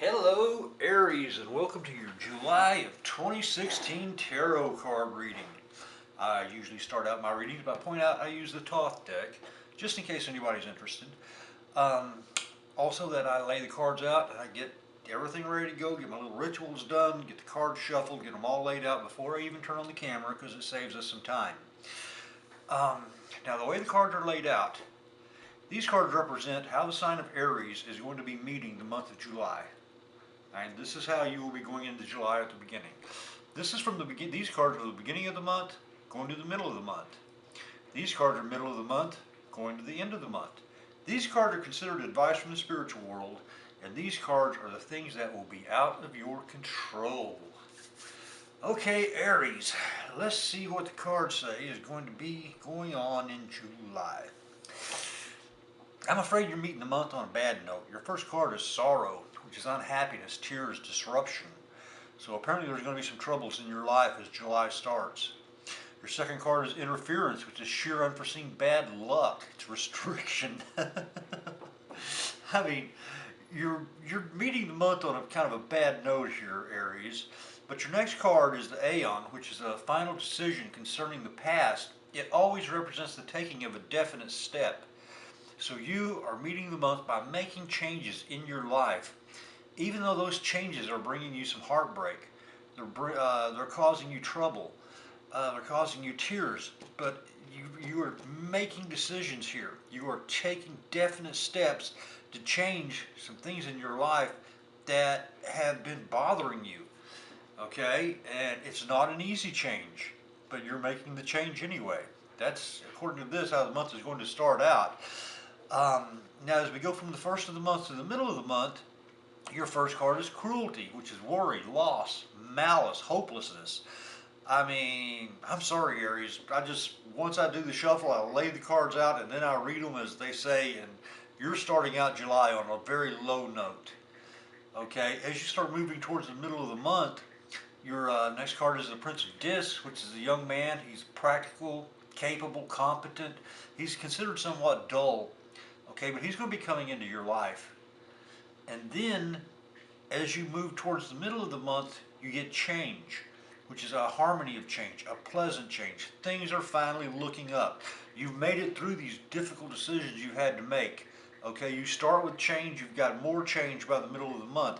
Hello Aries, and welcome to your July of 2016 tarot card reading. I usually start out my readings by pointing out I use the Thoth deck, just in case anybody's interested. Um, Also that I lay the cards out and I get everything ready to go, get my little rituals done, get the cards shuffled, get them all laid out before I even turn on the camera because it saves us some time. Um, Now the way the cards are laid out, these cards represent how the sign of Aries is going to be meeting the month of July. And this is how you will be going into July at the beginning. This is from the begin. These cards are the beginning of the month, going to the middle of the month. These cards are middle of the month, going to the end of the month. These cards are considered advice from the spiritual world, and these cards are the things that will be out of your control. Okay, Aries, let's see what the cards say is going to be going on in July. I'm afraid you're meeting the month on a bad note. Your first card is sorrow, which is unhappiness, tears, disruption. So apparently there's going to be some troubles in your life as July starts. Your second card is interference, which is sheer unforeseen bad luck. It's restriction. I mean, you're meeting the month on a kind of a bad note here, Aries. But your next card is the Aeon, which is a final decision concerning the past. It always represents the taking of a definite step. So you are meeting the month by making changes in your life. Even though those changes are bringing you some heartbreak, they're causing you trouble, they're causing you tears, but you are making decisions here. You are taking definite steps to change some things in your life that have been bothering you. Okay? And it's not an easy change, but you're making the change anyway. That's, according to this, how the month is going to start out. Now, as we go from the first of the month to the middle of the month, your first card is cruelty, which is worry, loss, malice, hopelessness. I mean, I'm sorry, Aries. Once I do the shuffle, I lay the cards out and then I read them as they say, and you're starting out July on a very low note. Okay, as you start moving towards the middle of the month, your next card is the Prince of Discs, which is a young man. He's practical, capable, competent. He's considered somewhat dull. Okay, but he's going to be coming into your life. And then, as you move towards the middle of the month, you get change, which is a harmony of change, a pleasant change. Things are finally looking up. You've made it through these difficult decisions you had to make. Okay, you start with change, you've got more change by the middle of the month.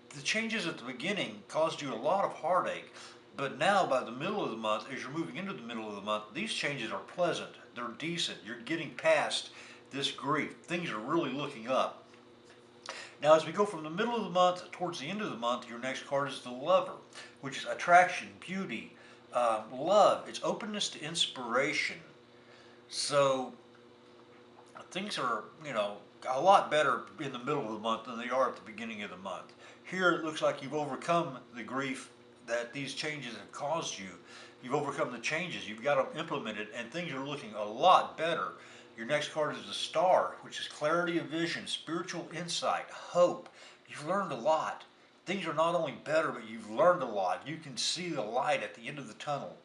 The changes at the beginning caused you a lot of heartache, but now by the middle of the month, as you're moving into the middle of the month, these changes are pleasant, they're decent, you're getting past this grief. Things are really looking up. Now, as we go from the middle of the month towards the end of the month, your next card is the Lover, which is attraction, beauty, love. It's openness to inspiration. So things are, a lot better in the middle of the month than they are at the beginning of the month. Here it looks like you've overcome the grief that these changes have caused you. You've overcome the changes, you've got them implemented, and things are looking a lot better. Your next card is the Star, which is clarity of vision, spiritual insight, hope. You've learned a lot. Things are not only better, but you've learned a lot. You can see the light at the end of the tunnel.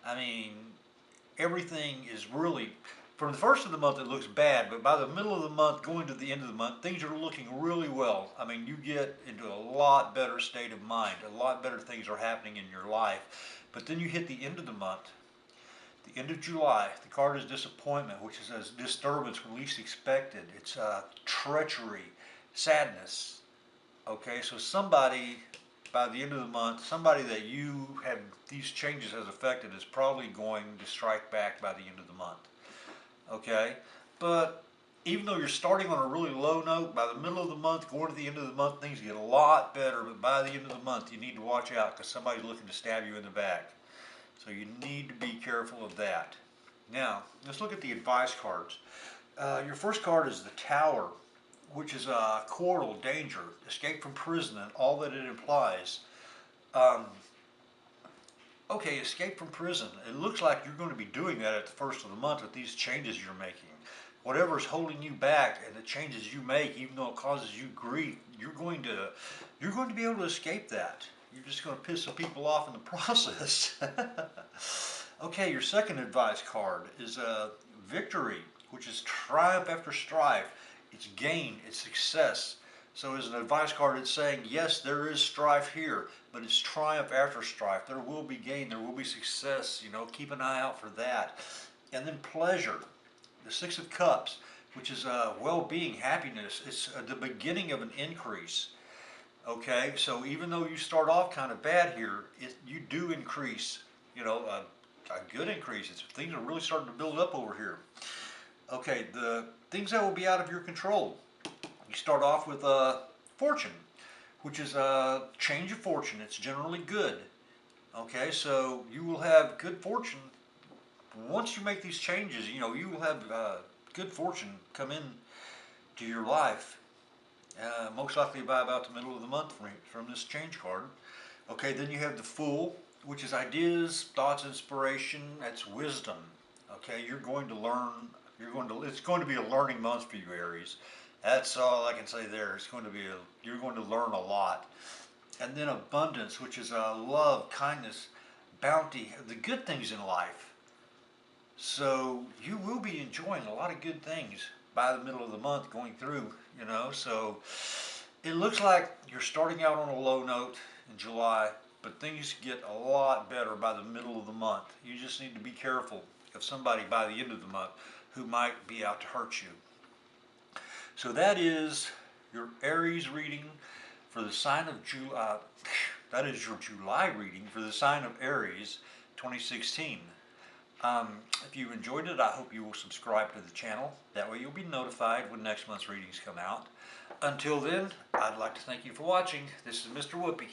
I mean, everything is really, from the first of the month it looks bad, but by the middle of the month, going to the end of the month, things are looking really well. I mean, you get into a lot better state of mind. A lot better things are happening in your life. But then you hit the end of the month. The end of July, the card is disappointment, which is a disturbance when least expected. It's treachery, sadness. Okay, so somebody, by the end of the month, somebody that you have these changes has affected is probably going to strike back by the end of the month. Okay, but even though you're starting on a really low note, by the middle of the month, going to the end of the month, things get a lot better. But by the end of the month, you need to watch out because somebody's looking to stab you in the back. So you need to be careful of that. Now, let's look at the advice cards. Your first card is the Tower, which is quarrel, danger, escape from prison, and all that it implies. Okay, escape from prison. It looks like you're going to be doing that at the first of the month with these changes you're making. Whatever's holding you back and the changes you make, even though it causes you grief, you're going to be able to escape that. You're just going to piss some people off in the process. Okay, your second advice card is victory, which is triumph after strife. It's gain, it's success. So as an advice card, it's saying, yes, there is strife here, but it's triumph after strife. There will be gain, there will be success, you know, keep an eye out for that. And then pleasure, the Six of Cups, which is well-being, happiness. It's the beginning of an increase. Okay, so even though you start off kind of bad here, you do increase, you know, a good increase. Things are really starting to build up over here. Okay, the things that will be out of your control. You start off with fortune, which is a change of fortune. It's generally good. Okay, so you will have good fortune once you make these changes. You know, you will have good fortune come in to your life. Most likely by about the middle of the month from this change card. Okay, then you have the Fool, which is ideas, thoughts, inspiration. That's wisdom. Okay, you're going to learn. It's going to be a learning month for you, Aries. That's all I can say there. You're going to learn a lot. And then abundance, which is love, kindness, bounty, the good things in life. So you will be enjoying a lot of good things by the middle of the month going through, you know. So it looks like you're starting out on a low note in July, but things get a lot better by the middle of the month. You just need to be careful of somebody by the end of the month who might be out to hurt you. So that is your Aries reading for the sign of July. That is your July reading for the sign of Aries 2016. If you enjoyed it, I hope you will subscribe to the channel. That way you'll be notified when next month's readings come out. Until then, I'd like to thank you for watching. This is Mr. Whoopi.